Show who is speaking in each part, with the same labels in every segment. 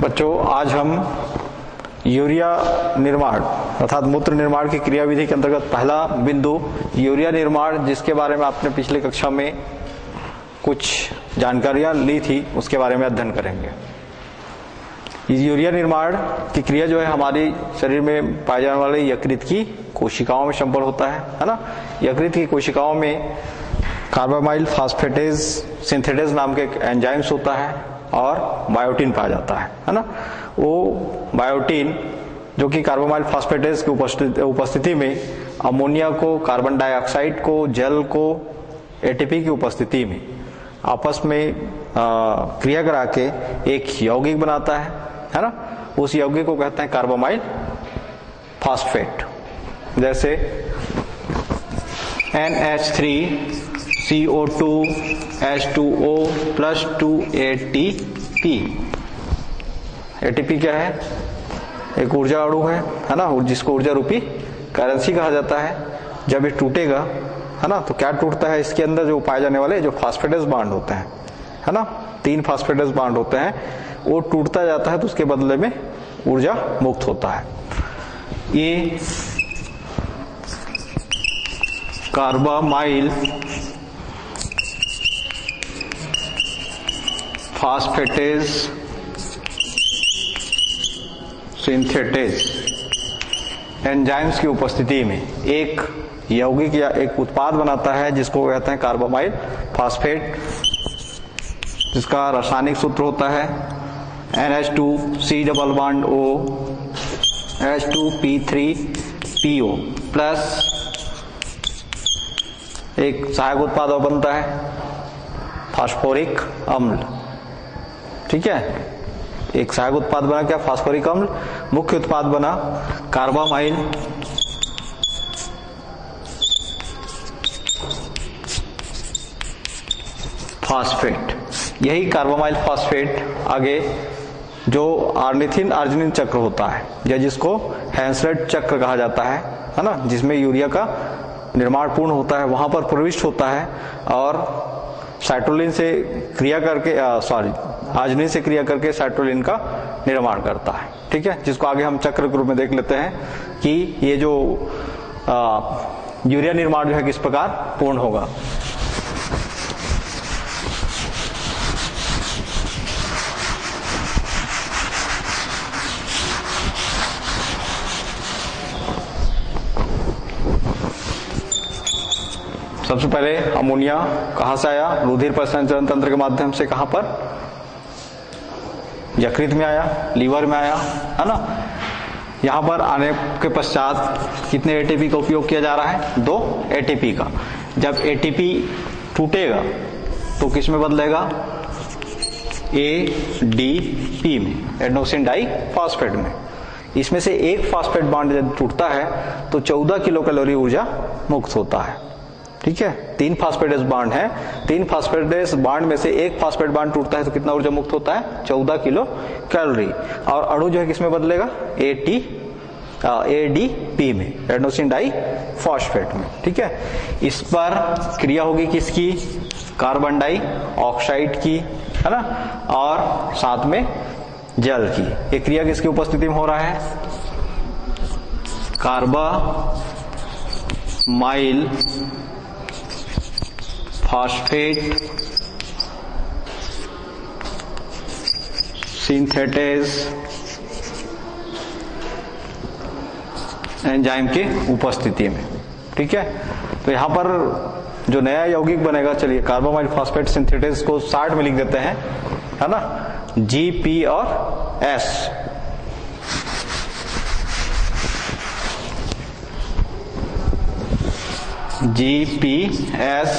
Speaker 1: बच्चों, आज हम यूरिया निर्माण अर्थात मूत्र निर्माण की क्रियाविधि के अंतर्गत पहला बिंदु यूरिया निर्माण, जिसके बारे में आपने पिछले कक्षा में कुछ जानकारियां ली थी, उसके बारे में अध्ययन करेंगे। यूरिया निर्माण की क्रिया जो है हमारी शरीर में पाए जाने वाले यकृत की कोशिकाओं में संपन्न होता है ना। यकृत की कोशिकाओं में कार्बामाइल फास्फेटेज सिंथेटेज नाम के एक एंजाइम्स होता है और बायोटिन पाया जाता है ना। वो बायोटिन जो कि कार्बामाइल फास्फेटेज की उपस्थिति में अमोनिया को, कार्बन डाइऑक्साइड को, जल को एटीपी की उपस्थिति में आपस में क्रिया करा के एक यौगिक बनाता है ना। उस यौगिक को कहते हैं कार्बामाइल फास्फेट। जैसे NH3CO2 H2O plus 2 ATP। ATP क्या है? एक ऊर्जा अणु है ना, जिसको ऊर्जा रूपी करेंसी कहा जाता है। जब ये टूटेगा है ना, तो क्या टूटता है? इसके अंदर जो पाए जाने वाले जो फास्फेटेज बांड होते हैं है ना, 3 फास्फेटेज बांड होते हैं, वो टूटता जाता है तो उसके बदले में ऊर्जा मुक्त होता है। ये कार्बामाइल फास्फेटेज सिंथेटेज एंजाइम्स की उपस्थिति में एक यौगिक या एक उत्पाद बनाता है जिसको कहते हैं कार्बामाइल फास्फेट, जिसका रासायनिक सूत्र होता है NH2C double bond O H2P3PO plus एक सहायक उत्पाद बनता है फास्फोरिक अम्ल। ठीक है, एक सहायक उत्पाद बना क्या? फास्फोरिक अम्ल। मुख्य उत्पाद बना कार्बामाइल फास्फेट। यही कार्बामाइल फास्फेट आगे जो आर्निथिन अर्जिनिन चक्र होता है या जिसको हैंसलेट चक्र कहा जाता है ना, जिसमें यूरिया का निर्माण पूर्ण होता है, वहां पर प्रविष्ट होता है और साइटोलिन से क्रिया करके आर्जिनिन से क्रिया करके साइटोलिन का निर्माण करता है। ठीक है, जिसको आगे हम चक्र के रूप में देख लेते हैं कि ये जो यूरिया निर्माण जो है किस प्रकार पूर्ण होगा। सबसे पहले अमोनिया कहां से आया? रुधिर परिसंचरण तंत्र के माध्यम से। कहां पर? यकृत में आया, लीवर में आया है ना। यहां पर आने के पश्चात कितने एटीपी का उपयोग किया जा रहा है? 2 एटीपी का। जब एटीपी टूटेगा तो किस में बदलेगा? ADP में, एडेनोसिन डाई फास्फेट में। इसमें से एक फास्फेट बांड जब टूटता है तो 14 किलो कैलोरी ऊर्जा मुक्त होता है। ठीक है, 3 फास्फेटेज बांड है, 3 फास्फेटेज बांड में से एक फास्फेट बांड टूटता है तो कितना ऊर्जा मुक्त होता है? 14 किलो कैलोरी। और अणु जो है किसमें बदलेगा? ADP में, एडेनोसिन डाई फास्फेट में। ठीक है, इस पर क्रिया होगी किसकी? कार्बन डाई ऑक्साइड की है ना, और साथ में जल की। ये क्रिया किसकी उपस्थिति में हो रहा है? कार्बामाइल फास्फेट सिंथेटेज एंजाइम की उपस्थिति में। ठीक है, तो यहां पर जो नया यौगिक बनेगा, चलिए कार्बामाइल फास्फेट सिंथेटेज को शार्ट में लिख देते हैं है ना, GP और S। GPS,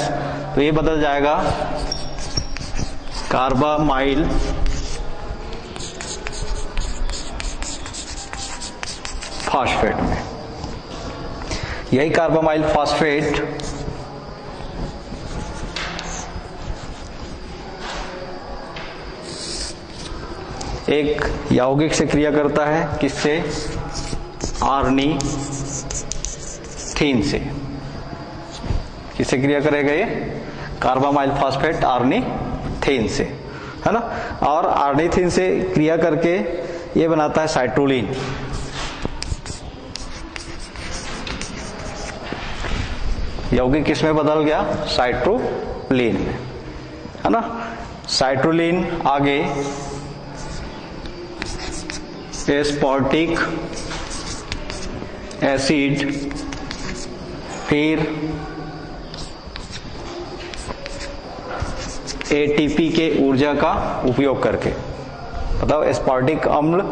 Speaker 1: तो ये बदल जाएगा कार्बामाइल फास्फेट में। यही कार्बामाइल फास्फेट एक यौगिक से क्रिया करता है, किससे? आर्निथिन से। किससे क्रिया करेगा ये? कार्बामाइल फास्फेट आर्निथिन से। है ना, और आर्निथिन से क्रिया करके ये बनाता है साइट्रोलिन। यौगिक किसमें बदल गया? साइट्रोलिन में, है ना। साइट्रोलिन आगे एस्पार्टिक एसिड, फिर एटीपी के ऊर्जा का उपयोग करके, मतलब एस्पार्टिक अम्ल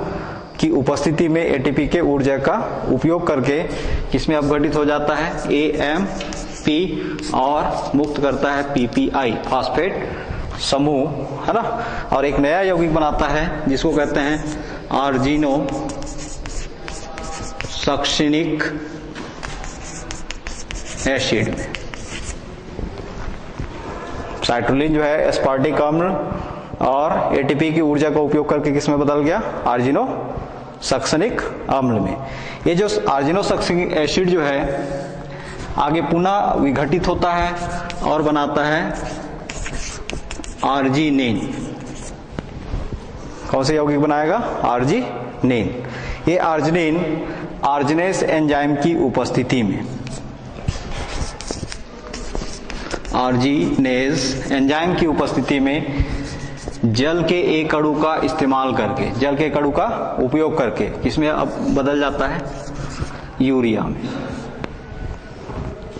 Speaker 1: की उपस्थिति में एटीपी के ऊर्जा का उपयोग करके किसमें अपघटित हो जाता है? एएमपी, और मुक्त करता है पीपीआई, फास्फेट समूह, है ना। और एक नया यौगिक बनाता है जिसको कहते हैं आर्जिनो सक्सिनिक एसिड में। साइट्रोलिन जो है एस्पार्टिक अम्ल और एटीपी की ऊर्जा का उपयोग करके किसमें बदल गया? आर्जिनो सक्सिनिक अम्ल में। ये जो आर्जिनो सक्सिनिक एसिड जो है आगे पुनः विघटित होता है और बनाता है आर्जिनिन। कौन से यौगिक बनाएगा? आर्जिनिन। ये आर्जिनिन आर्जिनेस एंजाइम की उपस्थिति में, आर्जिनेज एंजाइम की उपस्थिति में जल के एक अणु का इस्तेमाल करके, जल के एक अणु का उपयोग करके किसमें अब बदल जाता है? यूरिया में।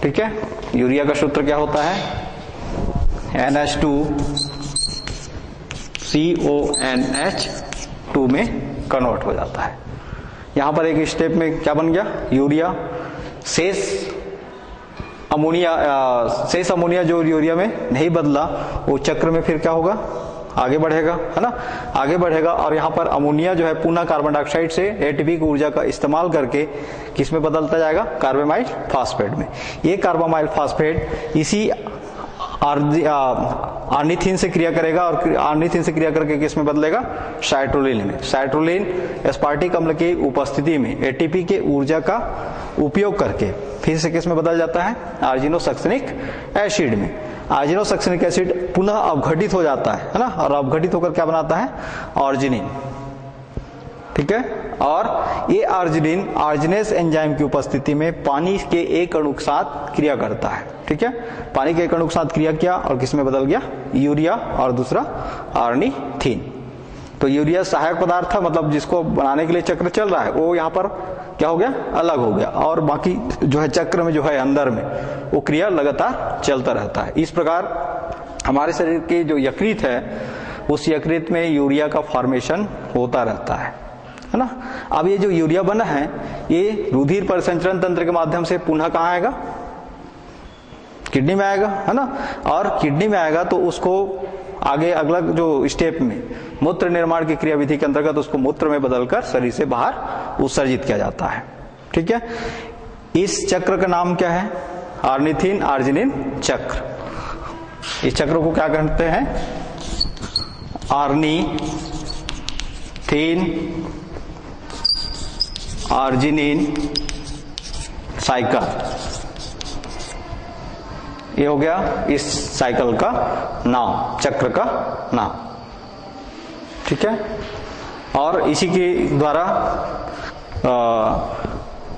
Speaker 1: ठीक है, यूरिया का सूत्र क्या होता है? NH2CONH2 में कन्वर्ट हो जाता है। यहां पर एक स्टेप में क्या बन गया? यूरिया। शेष अमोनिया जो यूरिया में नहीं बदला, वो चक्र में फिर क्या होगा? आगे बढ़ेगा, है ना, आगे बढ़ेगा। और यहाँ पर अमोनिया जो है पुनः कार्बन डाइऑक्साइड से एटीपी की ऊर्जा का इस्तेमाल करके किसमें बदलता जाएगा? कार्बामाइल फास्फेट में। ये कार्बामाइल फास्फेट इसी आर्निथिन से क्रिया करेगा और आर्निथिन से क्रिया करके किसमें बदलेगा? साइट्रोलिन में। साइट्रोलिन एस्पार्टिक अम्ल की उपस्थिति में एटीपी के ऊर्जा का उपयोग करके फिर से किसमें बदल जाता है? आर्जिनो सक्सिनिक एसिड में। आर्जिनो सक्सिनिक एसिड पुनः अपघटित हो जाता है ना, और अपघटित होकर क्या बनाता है? आर्जिनिन। ठीक है, और ये आर्जिनिन आर्जिनेस एंजाइम की उपस्थिति में पानी के एक अणु के साथ क्रिया करता है। ठीक है, पानी के एक अणु के साथ क्रिया किया और किसमें बदल गया? यूरिया, और दूसरा आर्निथिन। तो यूरिया सहायक पदार्थ था, मतलब जिसको बनाने के लिए चक्र चल रहा है, वो यहाँ पर क्या हो गया? अलग हो गया, और बाकी जो है चक्र में जो है अंदर में वो क्रिया लगातार चलता रहता है। इस प्रकार हमारे शरीर के जो यकृत है, उस यकृत में यूरिया का फॉर्मेशन होता रहता है ना। अब ये जो यूरिया बना है, ये रुधिर परिसंचरण तंत्र के माध्यम से पुनः कहाँ आएगा? किडनी में आएगा, है ना। और किडनी में आएगा तो उसको आगे अगला जो स्टेप में मूत्र निर्माण की क्रियाविधि के अंतर्गत उसको मूत्र में बदलकर शरीर से बाहर उत्सर्जित किया जाता है। ठीक है, इस चक्र का नाम क्या है? आर्निथिन आर्जिनिन चक्र। इस चक्र को क्या कहते हैं? आर्निथिन आर्जिनिन साइकिल। ये हो गया इस साइकिल का नाम, चक्र का नाम। ठीक है, और इसी के द्वारा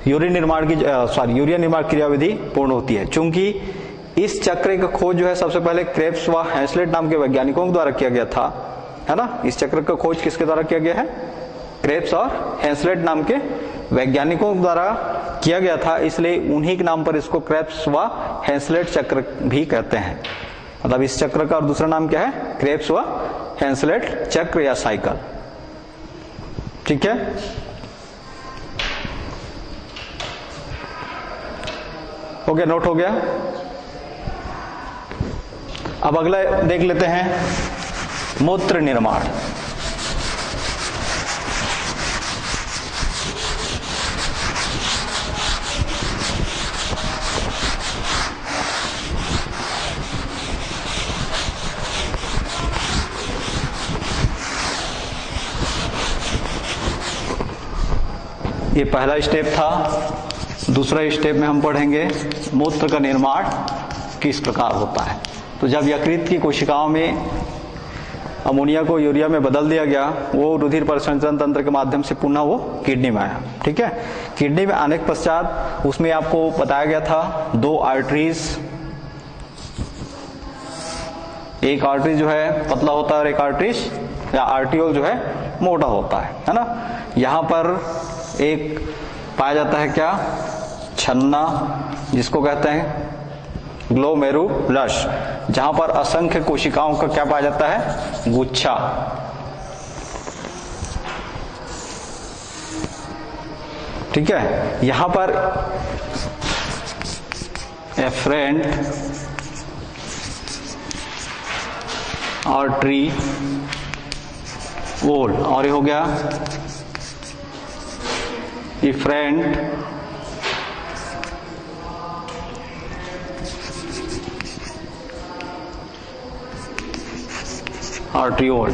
Speaker 1: यूरिया निर्माण क्रियाविधि पूर्ण होती है। चूंकि इस चक्र का खोज जो है सबसे पहले क्रेब्स व हेंसलेट नाम के वैज्ञानिकों के द्वारा किया गया था, है ना। इस चक्र का खोज किसके द्वारा किया गया है? क्रेब्स और हेंसलेट नाम के वैज्ञानिकों द्वारा किया गया था, इसलिए उन्हीं के नाम पर इसको क्रेब्स व हेंसलेट चक्र भी कहते हैं। मतलब इस चक्र का और दूसरा नाम क्या है? क्रेब्स व हेंसलेट चक्र या साइकिल। ठीक है, हो गया, नोट हो गया। अब अगला देख लेते हैं, मूत्र निर्माण। ये पहला स्टेप था। दूसरा स्टेप में हम पढ़ेंगे मूत्र का निर्माण किस प्रकार होता है। तो जब यकृत की कोशिकाओं में अमोनिया को यूरिया में बदल दिया गया, वो रुधिर परिसंचरण तंत्र के माध्यम से पुनः वो किडनी में आया। ठीक है, किडनी में आने के पश्चात उसमें आपको बताया गया था 2 आर्टरीज, एक आर्टरी जो है पतला होता है और एक आर्टरीज या आर्टियोल जो है मोटा होता है ना। यहां पर एक पाया जाता है क्या, छन्ना, जिसको कहते हैं ग्लोमेरुलस, जहां पर असंख्य कोशिकाओं का क्या पाया जाता है, गुच्छा। ठीक है, यहां पर एफरेंट आर्टरी ओल, और ये हो गया इफरेंट आर्ट्रियोल।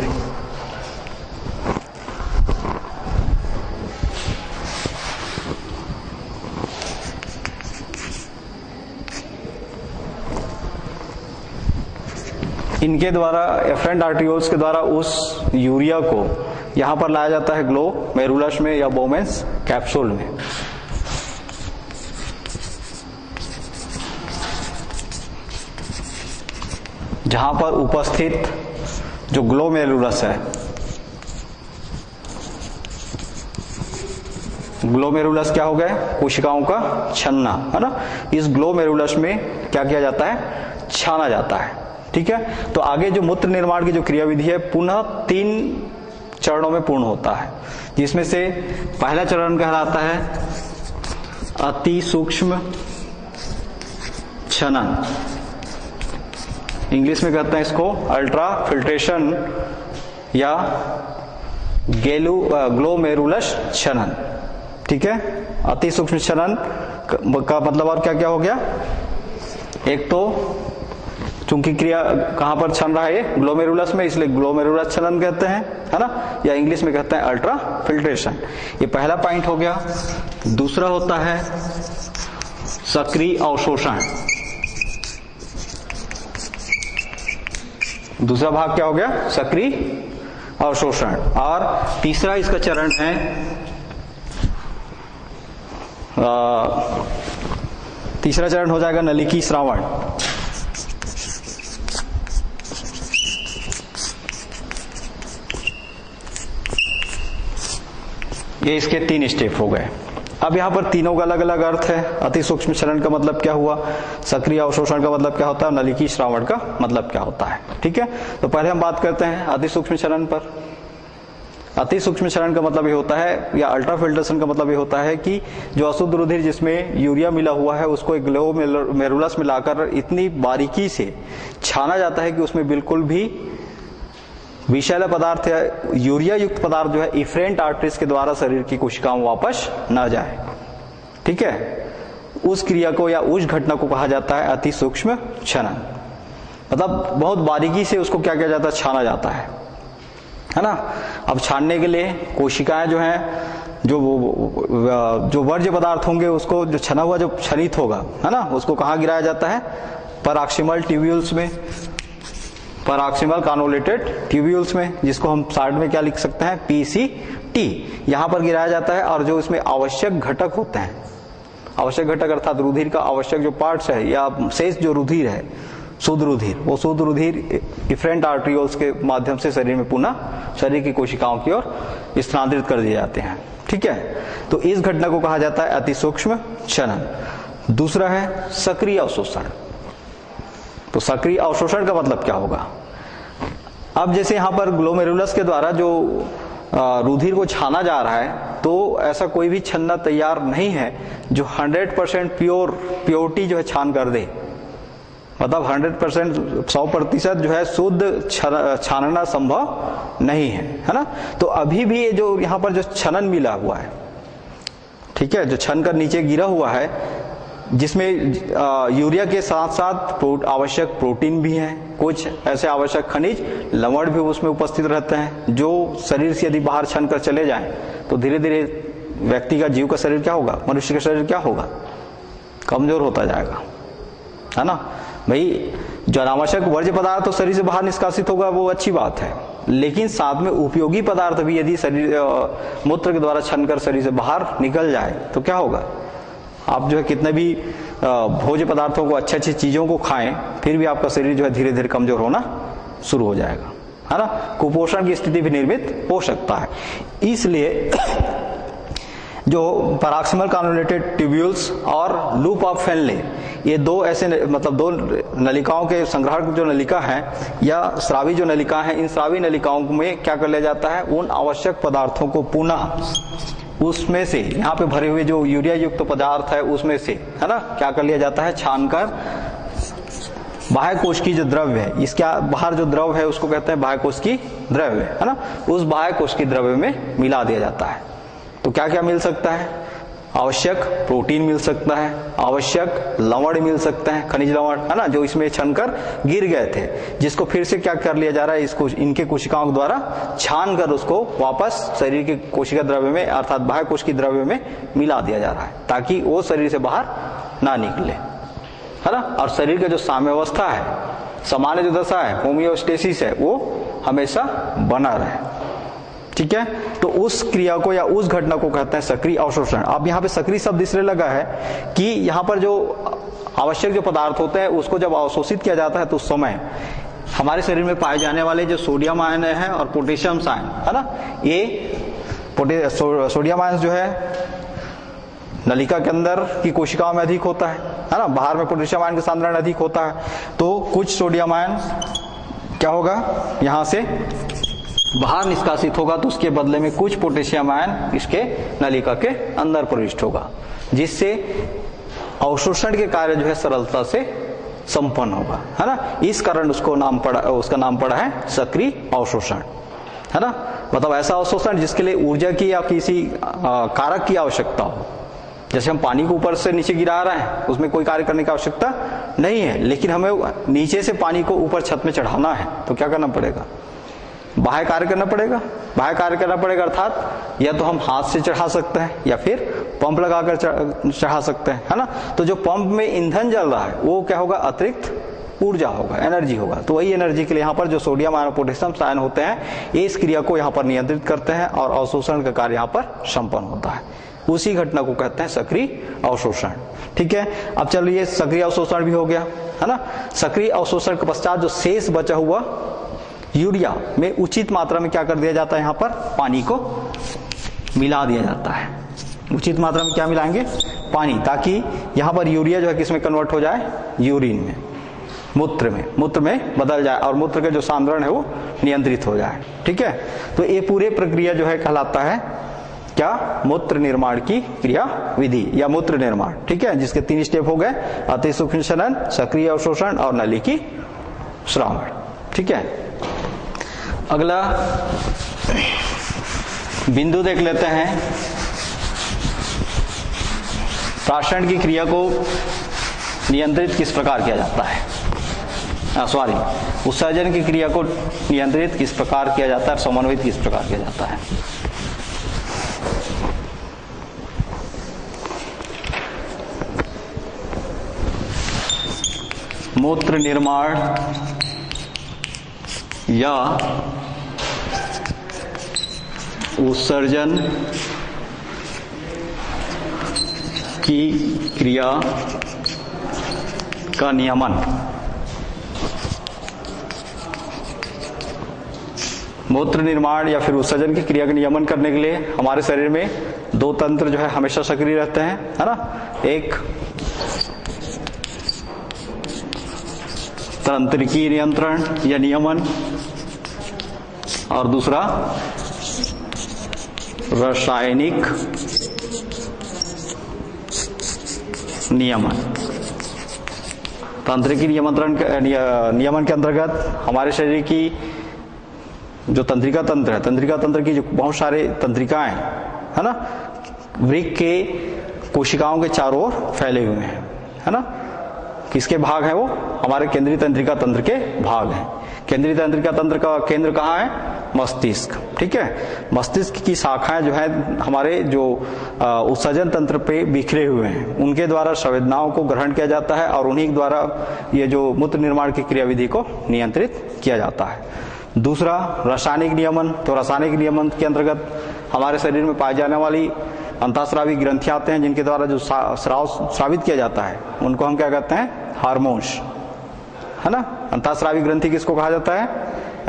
Speaker 1: इनके द्वारा, एफरेंट आर्ट्रियोल्स के द्वारा उस यूरिया को यहां पर लाया जाता है ग्लोमेरुलस में या बोमेंस कैप्सूल में। जहां पर उपस्थित जो ग्लोमेरुलस है, ग्लोमेरुलस क्या हो गया, कोशिकाओं का छन्ना, है ना। इस ग्लोमेरुलस में क्या किया जाता है, छाना जाता है। ठीक है, तो आगे जो मूत्र निर्माण की जो क्रियाविधि है पुनः 3 चरणों में पूर्ण होता है, जिसमें से पहला चरण कहलाता है अति सूक्ष्म छनन, इंग्लिश में कहते हैं इसको अल्ट्रा फिल्ट्रेशन या ग्लोमेरुलस छनन। ठीक है, अति सूक्ष्म छनन का मतलब और क्या क्या हो गया, एक तो चूंकि क्रिया कहां पर छन रहा है, ये ग्लोमेरुलस में, इसलिए ग्लोमेरुलस छनन कहते हैं, है ना, या इंग्लिश में कहते हैं अल्ट्रा फिल्ट्रेशन। ये पहला पॉइंट हो गया। दूसरा होता है सक्रिय अवशोषण। दूसरा भाग क्या हो गया, सक्रिय अवशोषण। और तीसरा इसका चरण है तीसरा चरण हो जाएगा नलिकी स्रावण। ये इसके 3 स्टेप हो गए। अब यहाँ पर तीनों का अलग अलग अर्थ है। अति सूक्ष्म क्षरण का मतलब क्या हुआ, सक्रिय अवशोषण का मतलब क्या होता है, नलिकी श्रावण का मतलब क्या होता है। ठीक है, तो पहले हम बात करते हैं अति सूक्ष्म क्षरण पर। अति सूक्ष्म क्षरण का मतलब ये होता है, या अल्ट्रा फिल्ट्रेशन का मतलब ये होता है कि जो अशुद्ध रुधिर जिसमें यूरिया मिला हुआ है उसको एक ग्लोमेरुलस में लाकर इतनी बारीकी से छाना जाता है कि उसमें बिल्कुल भी विषैला पदार्थ या यूरिया युक्त पदार्थ जो है इफरेंट आर्टरीज के द्वारा शरीर की कोशिकाओं वापस न जाए। ठीक है, उस क्रिया को या उस घटना को कहा जाता है अति सूक्ष्म क्षरण। मतलब बहुत बारीकी से उसको क्या किया जाता है, छाना जाता है ना। अब छानने के लिए कोशिकाएं जो हैं, जो वर्ज्य पदार्थ होंगे उसको, जो छना हुआ जो क्षरित होगा, है ना, उसको कहाँ गिराया जाता है, पैराक्सिमल ट्यूब्यूल्स में, पैराक्सिमल कानोलेटेड ट्यूब्यूल्स में, जिसको हम साइड में क्या लिख सकते हैं, PCT, यहां पर गिराया जाता है। और जो इसमें आवश्यक घटक होते हैं, आवश्यक घटक अर्थात रुधिर का आवश्यक जो पार्ट्स है या शेष जो रुधिर है, शुद्ध रुधिर, वो शुद्ध रुधिर इफरेंट आर्ट्रियोल्स के माध्यम से शरीर में पुनः शरीर की कोशिकाओं की ओर स्थानांतरित कर दिए जाते हैं। ठीक है, तो इस घटना को कहा जाता है अति सूक्ष्म क्षरण। दूसरा है सक्रिय अवशोषण। तो सक्रिय अवशोषण का मतलब क्या होगा, अब जैसे यहां पर ग्लोमेरुलस के द्वारा जो रुधिर को छाना जा रहा है, तो ऐसा कोई भी छन्ना तैयार नहीं है जो 100% प्योरिटी जो है छान कर दे। मतलब 100% 100% जो है शुद्ध छानना संभव नहीं है ना। तो अभी भी ये जो यहाँ पर जो छनन मिला हुआ है, ठीक है, जो छन कर नीचे गिरा हुआ है, जिसमें यूरिया के साथ साथ आवश्यक प्रोटीन भी हैं, कुछ ऐसे आवश्यक खनिज लवण भी उसमें उपस्थित रहते हैं, जो शरीर से यदि बाहर छन कर चले जाएं तो धीरे धीरे व्यक्ति का, जीव का शरीर क्या होगा, मनुष्य का शरीर क्या होगा, कमजोर होता जाएगा, है ना। भाई जो अनावश्यक वर्ज्य पदार्थ तो शरीर से बाहर निष्कासित होगा, वो अच्छी बात है, लेकिन साथ में उपयोगी पदार्थ भी यदि शरीर मूत्र के द्वारा छनकर शरीर से बाहर निकल जाए तो क्या होगा? आप जो है कितने भी भोज्य पदार्थों को, अच्छी अच्छी चीजों को खाएं, फिर भी आपका शरीर जो है धीरे धीरे कमजोर होना शुरू हो जाएगा, है ना। कुपोषण की स्थिति भी निर्मित हो सकता है। इसलिए जो पैराक्सिमल कन्वोल्यूटेड ट्यूब्यूल्स और लूप ऑफ फेनले, ये दो ऐसे मतलब दो नलिकाओं के संग्रहक जो नलिका है या स्रावी जो नलिका है, इन स्रावी नलिकाओं में क्या कर लिया जाता है? उन आवश्यक पदार्थों को पुनः उसमें से, यहाँ पे भरे हुए जो यूरिया युक्त पदार्थ है उसमें से, है ना, क्या कर लिया जाता है? छानकर बाह्य कोश की जो द्रव्य है, इसके बाहर जो द्रव है उसको कहते हैं बाह्य कोश की द्रव्य, है ना, उस बाह्य कोश की द्रव्य में मिला दिया जाता है। तो क्या क्या मिल सकता है? आवश्यक प्रोटीन मिल सकता है, आवश्यक लवण मिल सकता है, खनिज लवण, है ना, जो इसमें छनकर गिर गए थे, जिसको फिर से क्या कर लिया जा रहा है? इसको इनके कोशिकाओं द्वारा छानकर उसको वापस शरीर के कोशिका द्रव्य में अर्थात बाह्य कोश की द्रव्य में मिला दिया जा रहा है, ताकि वो शरीर से बाहर ना निकले, है ना। और शरीर का जो साम्यावस्था है, सामान्य जो दशा है, होमियोस्टेसिस है, वो हमेशा बना रहे। ठीक है, तो उस क्रिया को या उस घटना को कहते हैं सक्रिय अवशोषण। अब यहाँ पे सक्रिय शब्द इसलिए लगा है कि यहाँ पर जो आवश्यक जो पदार्थ होते हैं उसको जब अवशोषित किया जाता है तो उस समय हमारे शरीर में पाए जाने वाले जो सोडियम आयन है और पोटेशियम आयन, है ना, ये सोडियम आयन जो है नलिका के अंदर की कोशिकाओं में अधिक होता है ना, बाहर में पोटेशियम आयन का सांद्रण अधिक होता है। तो कुछ सोडियम आयन क्या होगा? यहाँ से बाहर निष्कासित होगा, तो उसके बदले में कुछ पोटेशियम आयन इसके नलिका के अंदर प्रविष्ट होगा, जिससे अवशोषण के कार्य जो है सरलता से संपन्न होगा, है ना। इस कारण उसका नाम पड़ा है सक्रिय अवशोषण, है ना। मतलब ऐसा अवशोषण जिसके लिए ऊर्जा की या किसी कारक की आवश्यकता हो। जैसे हम पानी को ऊपर से नीचे गिरा रहे हैं, उसमें कोई कार्य करने की आवश्यकता नहीं है, लेकिन हमें नीचे से पानी को ऊपर छत में चढ़ाना है, तो क्या करना पड़ेगा? बाह्य कार्य करना पड़ेगा। बाह्य कार्य करना पड़ेगा अर्थात या तो हम हाथ से चढ़ा सकते हैं या फिर पंप लगाकर चढ़ा सकते हैं, है ना। तो जो पंप में ईंधन जल रहा है वो क्या होगा? अतिरिक्त ऊर्जा होगा, एनर्जी होगा। तो वही एनर्जी के लिए यहाँ पर जो सोडियम आयन और पोटेशियम आयन होते हैं, ये इस क्रिया को यहाँ पर नियंत्रित करते हैं और अवशोषण का कार्य यहाँ पर संपन्न होता है। उसी घटना को कहते हैं सक्रिय अवशोषण। ठीक है, अब चलिए सक्रिय अवशोषण भी हो गया, है ना। सक्रिय अवशोषण के पश्चात जो शेष बचा हुआ यूरिया में उचित मात्रा में क्या कर दिया जाता है? यहाँ पर पानी को मिला दिया जाता है। उचित मात्रा में क्या मिलाएंगे? पानी, ताकि यहाँ पर यूरिया जो है किसमें कन्वर्ट हो जाए? यूरिन में, मूत्र में बदल जाए और मूत्र का जो सांद्रण है वो नियंत्रित हो जाए। ठीक है, तो ये पूरे प्रक्रिया जो है कहलाता है क्या? मूत्र निर्माण की क्रिया विधि या मूत्र निर्माण। ठीक है, जिसके 3 स्टेप हो गए: अति सूक्ष्म शनन, सक्रिय अवशोषण और नली की श्रावण। ठीक है, अगला बिंदु देख लेते हैं। प्राशरण की क्रिया को नियंत्रित किस प्रकार किया जाता है? उत्सर्जन की क्रिया को नियंत्रित किस प्रकार किया जाता है, समन्वित किस प्रकार किया जाता है? मूत्र निर्माण या उत्सर्जन की क्रिया का नियमन। मूत्र निर्माण या फिर उत्सर्जन की क्रिया का नियमन करने के लिए हमारे शरीर में 2 तंत्र जो है हमेशा सक्रिय रहते हैं, है ना। एक तंत्रिकी नियंत्रण या नियमन और दूसरा रासायनिक नियमन। तंत्रिकी नियमन के अंतर्गत हमारे शरीर की जो तंत्रिका तंत्र है, तंत्रिका तंत्र की जो बहुत सारे तंत्रिकाएं, है ना, वृक्क के कोशिकाओं के चारों ओर फैले हुए हैं, है ना। किसके भाग हैं वो? हमारे केंद्रीय तंत्रिका तंत्र के भाग हैं। केंद्रीय तंत्रिका तंत्र का केंद्र कहाँ है? मस्तिष्क। ठीक है, मस्तिष्क की शाखाएं जो है हमारे जो उत्सर्जन तंत्र पे बिखरे हुए हैं, उनके द्वारा संवेदनाओं को ग्रहण किया जाता है और उन्हीं के द्वारा ये जो मूत्र निर्माण की क्रियाविधि को नियंत्रित किया जाता है। दूसरा रासायनिक नियमन, तो रासायनिक नियमन के अंतर्गत हमारे शरीर में पाए जाने वाली अंतःस्रावी ग्रंथियां आते हैं जिनके द्वारा जो स्राव स्रावित किया जाता है उनको हम क्या कहते हैं, हार्मोन्स, है ना। अंतःस्रावी ग्रंथि किसको कहा जाता है,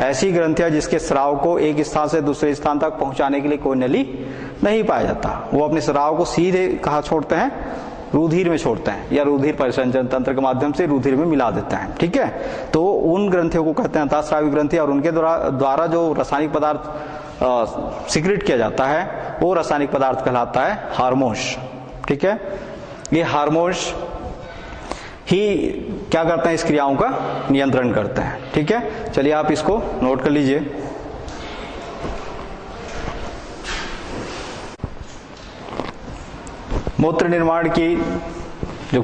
Speaker 1: ऐसी ग्रंथियां जिसके स्राव को एक स्थान से दूसरे स्थान तक पहुंचाने के लिए कोई नली नहीं पाया जाता, वो अपने स्राव को सीधे कहाँ छोड़ते हैं, रुधिर में छोड़ते हैं या रुधिर परिसंचरण तंत्र के माध्यम से रुधिर में मिला देते हैं, ठीक है। तो उन ग्रंथियों को कहते हैं अंतःस्रावी ग्रंथि, और उनके द्वारा जो रासायनिक पदार्थ सिक्रेट किया जाता है वो रासायनिक पदार्थ कहलाता है हार्मोन्स, ठीक है। ये हार्मोन्स ही क्या करते हैं, इस क्रियाओं का नियंत्रण करते हैं, ठीक है। चलिए आप इसको नोट कर लीजिए। मूत्र निर्माण की जो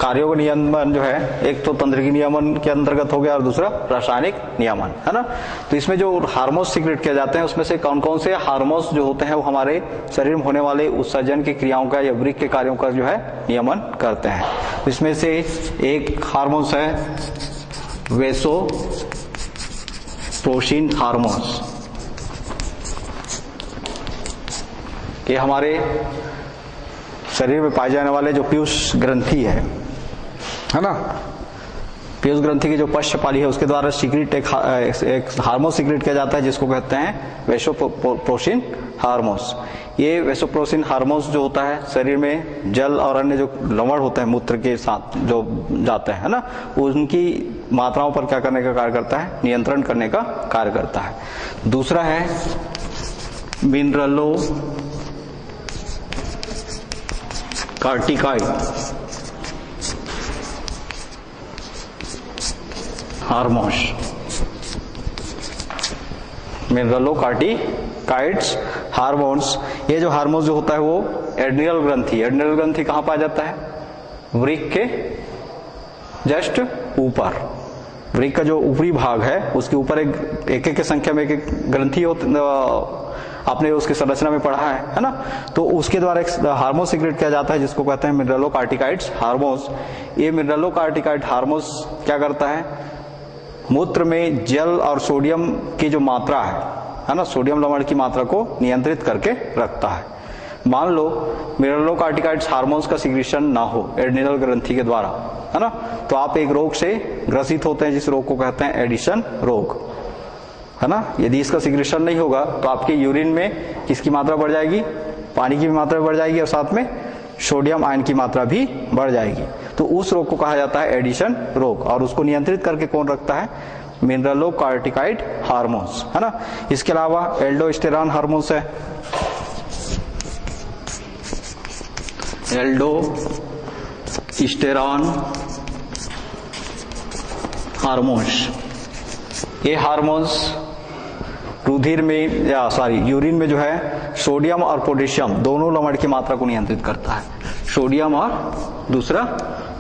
Speaker 1: कार्यों का नियमन जो है, एक तो तंत्रिका नियमन के अंतर्गत हो गया और दूसरा रासायनिक नियमन, है ना। तो इसमें जो हार्मोन्स सीक्रेट किए जाते हैं उसमें से कौन कौन से हार्मोन्स जो होते हैं वो हमारे शरीर में होने वाले उत्सर्जन की क्रियाओं का या वृक्क के कार्यों का जो है नियमन करते हैं। तो इसमें से एक हार्मोन्स है वेसोप्रेसिन हार्मोन्स, ये हमारे शरीर में पाए जाने वाले जो पीयूष ग्रंथि है ना, पीयूष ग्रंथि की जो पश्चपाली है उसके द्वारा सीक्रेट एक हार्मोन सीक्रेट किया जाता है जिसको कहते हैं वेसोप्रेसिन हार्मोन्स। ये वेसोप्रेसिन हार्मोन्स जो होता है शरीर में जल और अन्य जो लवण होते हैं मूत्र के साथ जो जाते हैं, है ना, उनकी मात्राओं पर क्या करने का कार्य करता है, नियंत्रण करने का कार्य करता है। दूसरा है मिनरलो कार्टिकाइड हार्मोन्स, मिनरलो कार्टिकाइड्स हार्मोन्स। ये जो हार्मोन्स जो होता है वो एड्रिनल ग्रंथि, एड्रिनल ग्रंथि कहां पाया जाता है, वृक्क के जस्ट ऊपर, वृक्क का जो ऊपरी भाग है उसके ऊपर एक एक संख्या में एक ग्रंथि आपने उसकी संरचना में पढ़ा है ना। तो उसके द्वारा एक हार्मोन सीक्रेट किया जाता है जिसको कहते हैं मिनरलो कार्टिकाइड्स हार्मोन्स। ये मिनरलो कार्टिकाइड हार्मोन्स क्या करता है, मूत्र में जल और सोडियम की जो मात्रा है ना, सोडियम लवण की मात्रा को नियंत्रित करके रखता है। मान लो मिनरलो कार्टिकाइड्स हार्मोन्स का सिक्रेशन ना हो एड्रिनल ग्रंथि के द्वारा, है ना, तो आप एक रोग से ग्रसित होते हैं जिस रोग को कहते हैं एडिशन रोग, है ना। यदि इसका सिक्रेशन नहीं होगा तो आपके यूरिन में किसकी मात्रा बढ़ जाएगी, पानी की भी मात्रा बढ़ जाएगी और साथ में सोडियम आयन की मात्रा भी बढ़ जाएगी। तो उस रोग को कहा जाता है एडिशन रोग, और उसको नियंत्रित करके कौन रखता है, मिनरलो कार्टिकाइड हार्मोन्स, है ना। इसके अलावा एल्डोस्टेरॉन हार्मोन्स है, एल्डोस्टेरॉन हार्मोन्स। ये हार्मोन्स रुधिर में या यूरिन में जो है सोडियम और पोटेशियम दोनों लवण की मात्रा को नियंत्रित करता है। सोडियम और दूसरा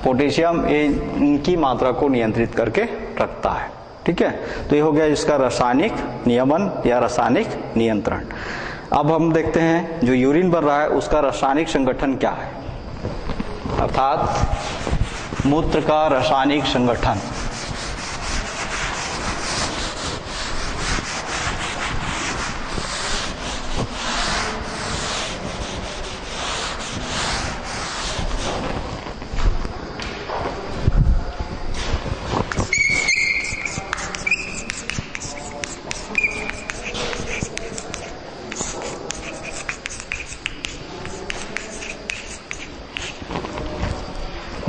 Speaker 1: पोटेशियम, इनकी मात्रा को नियंत्रित करके रखता है, ठीक है। तो ये हो गया इसका रासायनिक नियमन या रासायनिक नियंत्रण। अब हम देखते हैं जो यूरिन बन रहा है उसका रासायनिक संगठन क्या है, अर्थात मूत्र का रासायनिक संगठन।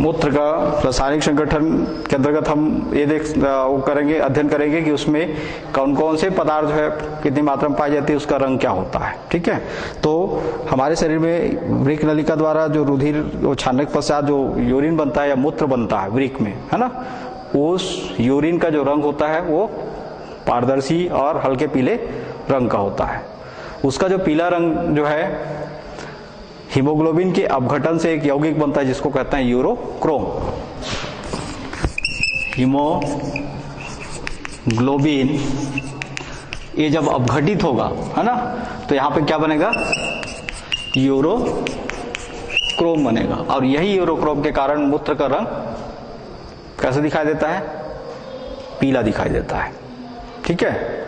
Speaker 1: मूत्र का रासायनिक संगठन के अंतर्गत हम ये करेंगे, अध्ययन करेंगे कि उसमें कौन कौन से पदार्थ जो है कितनी मात्रा में पाई जाती है, उसका रंग क्या होता है, ठीक है। तो हमारे शरीर में वृक्क नलिका द्वारा जो रुधिर छानने के पश्चात जो यूरिन बनता है या मूत्र बनता है वृक्क में, है ना, उस यूरिन का जो रंग होता है वो पारदर्शी और हल्के पीले रंग का होता है। उसका जो पीला रंग जो है हीमोग्लोबिन के अपघटन से एक यौगिक बनता है जिसको कहते हैं यूरोक्रोम। हीमोग्लोबिन ये जब अपघटित होगा, है ना, तो यहां पे क्या बनेगा, यूरोक्रोम बनेगा, और यही यूरोक्रोम के कारण मूत्र का रंग कैसे दिखाई देता है, पीला दिखाई देता है, ठीक है।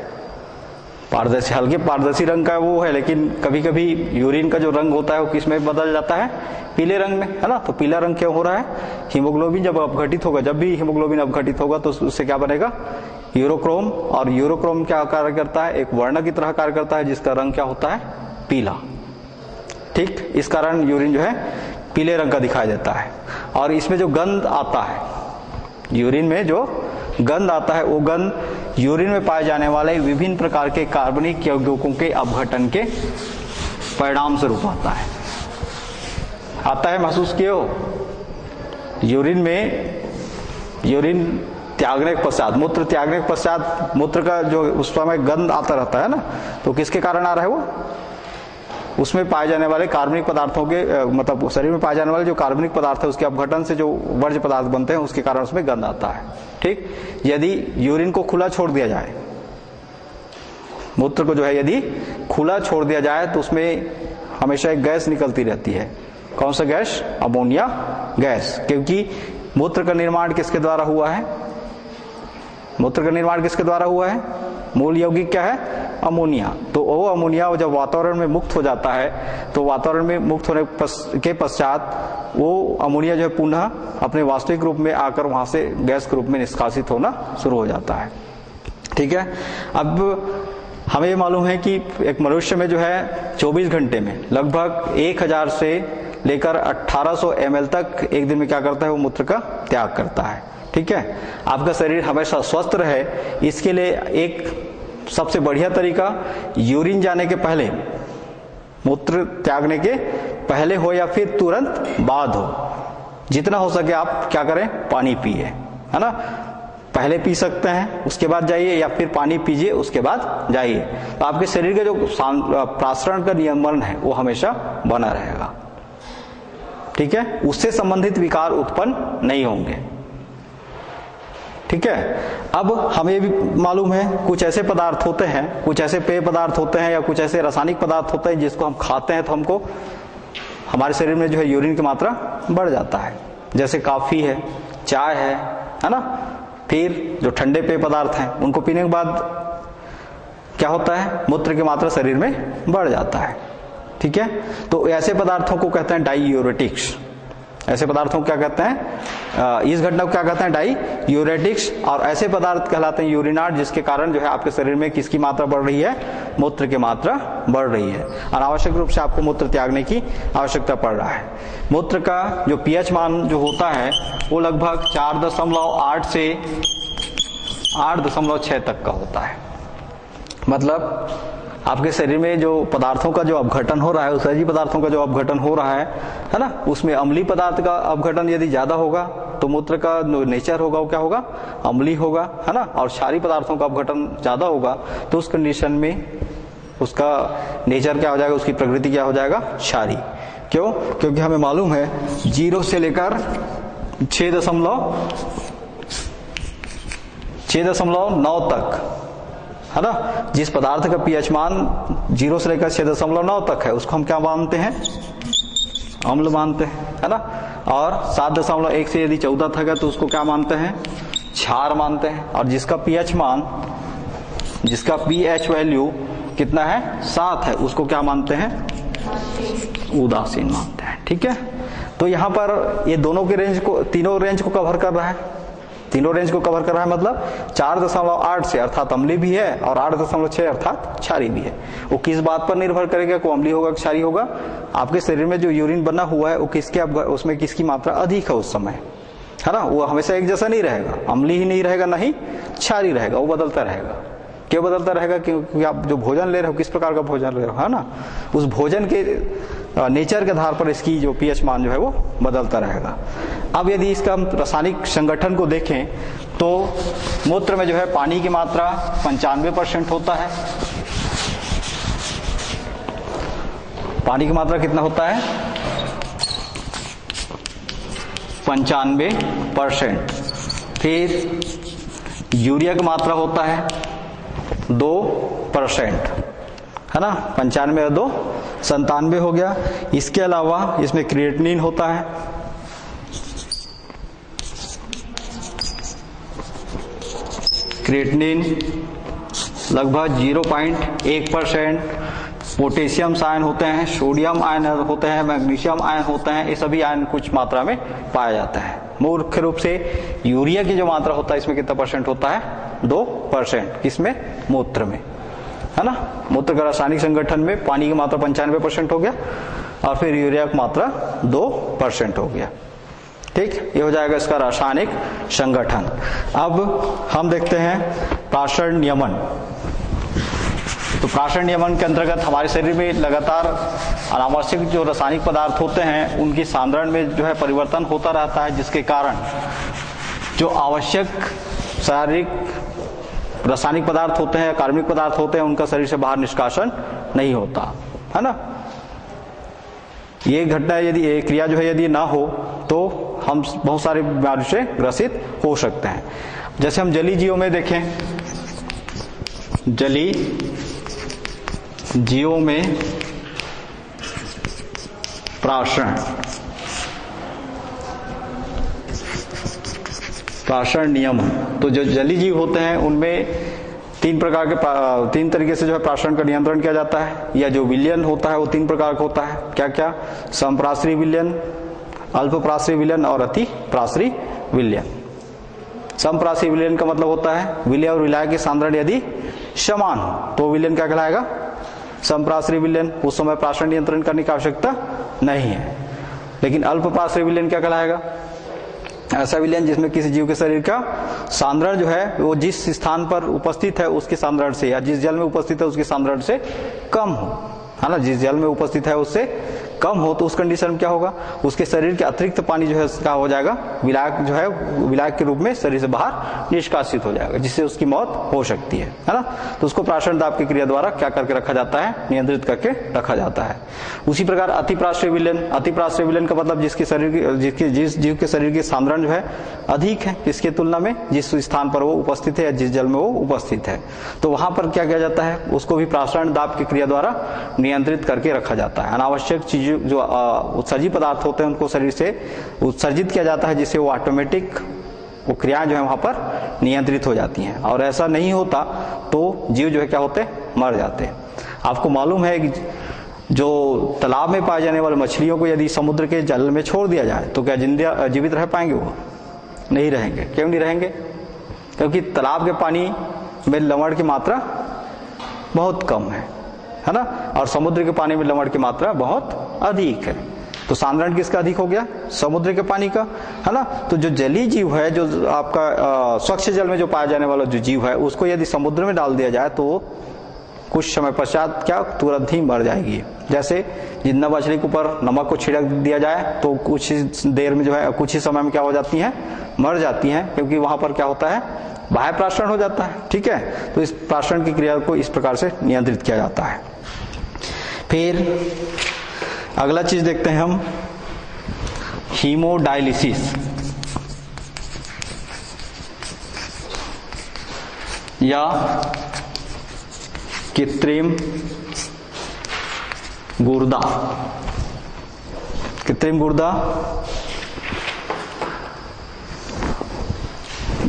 Speaker 1: पारदर्शी, हल्के पारदर्शी रंग का वो है, लेकिन कभी कभी यूरिन का जो रंग होता है वो किस में बदल जाता है, पीले रंग में, है ना। तो पीला रंग क्यों हो रहा है, हीमोग्लोबिन जब अपघटित होगा, जब भी हीमोग्लोबिन अपघटित होगा तो उससे क्या बनेगा, यूरोक्रोम। और यूरोक्रोम क्या कार्य करता है, एक वर्ण की तरह कार्य करता है जिसका रंग क्या होता है, पीला। ठीक, इस कारण यूरिन जो है पीले रंग का दिखाई देता है। और इसमें जो गंध आता है, यूरिन में जो गंध आता है, वो गंध यूरिन में पाए जाने वाले विभिन्न प्रकार के कार्बनिक यौगिकों के अपघटन के परिणाम स्वरूप आता है। महसूस किए हो, यूरिन में, यूरिन त्यागने के पश्चात, मूत्र त्यागने के पश्चात मूत्र का जो उस समय गंध आता रहता है ना, तो किसके कारण आ रहा है वो, उसमें पाए जाने वाले कार्बनिक पदार्थों के, मतलब शरीर में पाए जाने वाले जो कार्बनिक पदार्थ है उसके अपघटन से जो वर्ज्य पदार्थ बनते हैं उसके कारण उसमें गंध आता है। ठीक, यदि यूरिन को खुला छोड़ दिया जाए, मूत्र को जो है यदि खुला छोड़ दिया जाए तो उसमें हमेशा एक गैस निकलती रहती है। कौन सा गैस, अमोनिया गैस। क्योंकि मूत्र का निर्माण किसके द्वारा हुआ है, मूत्र का निर्माण किसके द्वारा हुआ है, मूल यौगिक क्या है, अमोनिया। तो वो अमोनिया जब वातावरण में मुक्त हो जाता है तो वातावरण में मुक्त होने के पश्चात वो अमोनिया जो है पुनः अपने वास्तविक रूप में आकर वहां से गैस के रूप में निष्कासित होना शुरू हो जाता है। ठीक है, अब हमें ये मालूम है कि एक मनुष्य में जो है 24 घंटे में लगभग 1000 से लेकर 1800 ml तक एक दिन में क्या करता है, वो मूत्र का त्याग करता है। ठीक है, आपका शरीर हमेशा स्वस्थ रहे इसके लिए एक सबसे बढ़िया तरीका यूरिन जाने के पहले, मूत्र त्यागने के पहले हो या फिर तुरंत बाद हो, जितना हो सके आप क्या करें, पानी पिए, है ना। पहले पी सकते हैं उसके बाद जाइए, या फिर पानी पीजिए उसके बाद जाइए। तो आपके शरीर का जो प्रासरण का नियमन है वो हमेशा बना रहेगा। ठीक है, उससे संबंधित विकार उत्पन्न नहीं होंगे। ठीक है, अब हमें भी मालूम है कुछ ऐसे पदार्थ होते हैं, कुछ ऐसे पेय पदार्थ होते हैं या कुछ ऐसे रासायनिक पदार्थ होते हैं जिसको हम खाते हैं तो हमको हमारे शरीर में जो है यूरिन की मात्रा बढ़ जाता है। जैसे कॉफी है, चाय है ना। फिर जो ठंडे पेय पदार्थ हैं उनको पीने के बाद क्या होता है, मूत्र की मात्रा शरीर में बढ़ जाता है। ठीक है, तो ऐसे पदार्थों को कहते हैं डाईयूरेटिक्स। ऐसे पदार्थों को क्या कहते हैं, इस घटना को क्या कहते हैं, डाईयूरेटिक्स। और ऐसे पदार्थ कहलाते हैं यूरिनाट, जिसके कारण जो है आपके शरीर में किसकी मात्रा बढ़ रही है, मूत्र की मात्रा बढ़ रही है। अनावश्यक रूप से आपको मूत्र त्यागने की आवश्यकता पड़ रहा है। मूत्र का जो पीएच मान जो होता है वो लगभग 4.8 से 8.6 तक का होता है। मतलब आपके शरीर में जो पदार्थों का जो अपघटन हो रहा है, उत्सर्जी पदार्थों का जो अपघटन हो रहा है ना, उसमें अम्लीय पदार्थ का अपघटन यदि ज्यादा होगा तो मूत्र का जो नेचर होगा वो क्या होगा, अम्लीय होगा, है ना। और क्षारीय पदार्थों का अपघटन ज्यादा होगा तो उस कंडीशन में उसका नेचर क्या हो जाएगा, उसकी प्रकृति क्या हो जाएगा, क्षारीय। क्यों, क्योंकि हमें मालूम है 0 से लेकर 6.9 तक, है ना, जिस पदार्थ का पीएच मान 0 से लेकर 6.9 तक है उसको हम क्या मानते हैं, अम्ल मानते हैं, है ना। और 7.1 से यदि 14 तक है तो उसको क्या मानते हैं, क्षार मानते हैं। और जिसका पीएच मान, जिसका पीएच वैल्यू कितना है, 7 है, उसको क्या मानते हैं, उदासीन मानते हैं। ठीक है, तो यहाँ पर ये दोनों के रेंज को, तीनों रेंज को कवर कर रहा है, तीनों रेंज को कवर कर रहा है। मतलब 4.8 से अर्थात अम्लीय भी है और 8.6 अर्थात क्षारीय भी है। वो किस बात पर निर्भर करेगा कि अम्लीय होगा क्षारीय होगा, आपके शरीर में जो यूरिन बना हुआ है वो किसके, उसमें किसकी मात्रा अधिक है उस समय, है ना। वो हमेशा एक जैसा नहीं रहेगा, अम्लीय ही नहीं रहेगा, नहीं क्षारीय रहेगा, वो बदलता रहेगा। क्यों बदलता रहेगा, क्योंकि आप जो भोजन ले रहे हो किस प्रकार का भोजन ले रहे हो, है ना, उस भोजन के नेचर के आधार पर इसकी जो पीएच मान जो है वो बदलता रहेगा। अब यदि इसका हम रासायनिक संगठन को देखें तो मूत्र में जो है पानी की मात्रा 95% होता है। पानी की मात्रा कितना होता है, 95%। फिर यूरिया की मात्रा होता है 2%, है ना। 95 और 2 97 हो गया। इसके अलावा इसमें क्रिएटिनिन होता है, क्रिएटिनिन लगभग 0.1%। पोटेशियम आयन होते हैं, सोडियम आयन होते हैं, मैग्नीशियम आयन होते हैं, ये सभी आयन कुछ मात्रा में पाया जाता है। मुख्य रूप से यूरिया की जो मात्रा होता है इसमें कितना परसेंट होता है? 2%। किसमें? मूत्र में, है ना। मूत्र का रासायनिक संगठन में पानी की मात्रा 95% हो गया और फिर यूरिया की मात्रा 2% हो गया। ठीक, ये हो जाएगा इसका रासायनिक संगठन। अब हम देखते हैं प्राशरण नियमन। तो प्राशरण नियमन के अंतर्गत हमारे शरीर में लगातार अनावश्यक जो रासायनिक पदार्थ होते हैं उनकी सांद्रण में जो है परिवर्तन होता रहता है, जिसके कारण जो आवश्यक शारीरिक रासायनिक पदार्थ होते हैं, कार्बनिक पदार्थ होते हैं, उनका शरीर से बाहर निष्कासन नहीं होता, है ना। ये घटना यदि ये क्रिया जो है यदि ना हो तो हम बहुत सारे बीमारियों से ग्रसित हो सकते हैं। जैसे हम जलीय जीवों में देखें, जलीय जीवों में प्राशरण नियमन। तो जो जलीय जीव होते हैं उनमें तीन तरीके से जो है प्राशरण का नियंत्रण किया जाता है, या जो विलयन होता है वो 3 प्रकार का होता है। क्या क्या? समप्राशरी विलयन, अल्पप्राशरी विलयन और अतिप्राशरी विलयन। समप्राशरी विलयन का मतलब होता है विलय और विलायक की सांद्रण यदि समान हो तो विलयन क्या कहलाएगा? समप्राशरी विलयन। उस समय प्राशरण नियंत्रण करने की आवश्यकता नहीं है। लेकिन अल्पप्राशरी विलयन क्या कहलाएगा? ऐसा विलयन जिसमें किसी जीव के शरीर का सांद्रण जो है वो जिस स्थान पर उपस्थित है उसके सांद्रण से, या जिस जल में उपस्थित है उसके सांद्रण से कम हो, है ना। जिस जल में उपस्थित है उससे कम हो तो उस कंडीशन में क्या होगा? उसके शरीर के अतिरिक्त पानी जो है उसका हो जाएगा विलायक, जो है विलायक के रूप में शरीर से बाहर निष्कासित हो जाएगा, जिससे उसकी मौत हो सकती है ना। तो उसको प्राशरण दाब की क्रिया द्वारा क्या करके रखा जाता है? नियंत्रित करके रखा जाता है। उसी प्रकार अतिप्राशरी विलयन। अतिप्राशरी विलयन का मतलब जिस जीव के शरीर की सांद्रण जो है अधिक है किसके तुलना में? जिस स्थान पर वो उपस्थित है या जिस जल में वो उपस्थित है, तो वहां पर क्या किया जाता है? उसको भी प्राशरण दाब की क्रिया द्वारा नियंत्रित करके रखा जाता है। अनावश्यक चीज जो उत्सर्जी पदार्थ होते हैं उनको शरीर से उत्सर्जित किया जाता है, जिससे वो ऑटोमेटिक वो क्रियाएं जो है वहां पर नियंत्रित हो जाती हैं। और ऐसा नहीं होता तो जीव जो है क्या होते? मर जाते हैं। आपको मालूम है कि जो तालाब में पाए जाने वाले मछलियों को यदि समुद्र के जल में छोड़ दिया जाए तो क्या जीवित रह पाएंगे? वो नहीं रहेंगे। क्यों नहीं रहेंगे? क्योंकि तालाब के पानी में लवण की मात्रा बहुत कम है ना, और समुद्र के पानी में लवण की मात्रा बहुत अधिक है। तो सांद्रण किसका अधिक हो गया? समुद्र के पानी का, है ना। तो जो जलीय जीव है, जो आपका स्वच्छ जल में जो पाया जाने वाला जो जीव है, उसको यदि समुद्र में डाल दिया जाए तो कुछ समय पश्चात क्या तुरंत ही मर जाएगी। जैसे जिंदा मछली के ऊपर नमक को छिड़क दिया जाए तो कुछ ही देर में जो है, कुछ ही समय में क्या हो जाती हैं? मर जाती हैं, क्योंकि वहां पर क्या होता है? बाह्य प्राशरण हो जाता है। ठीक है, तो इस प्राशरण की क्रिया को इस प्रकार से नियंत्रित किया जाता है। फिर अगला चीज देखते हैं हम, हीमोडायलिसिस या कृत्रिम गुर्दा। कृत्रिम गुर्दा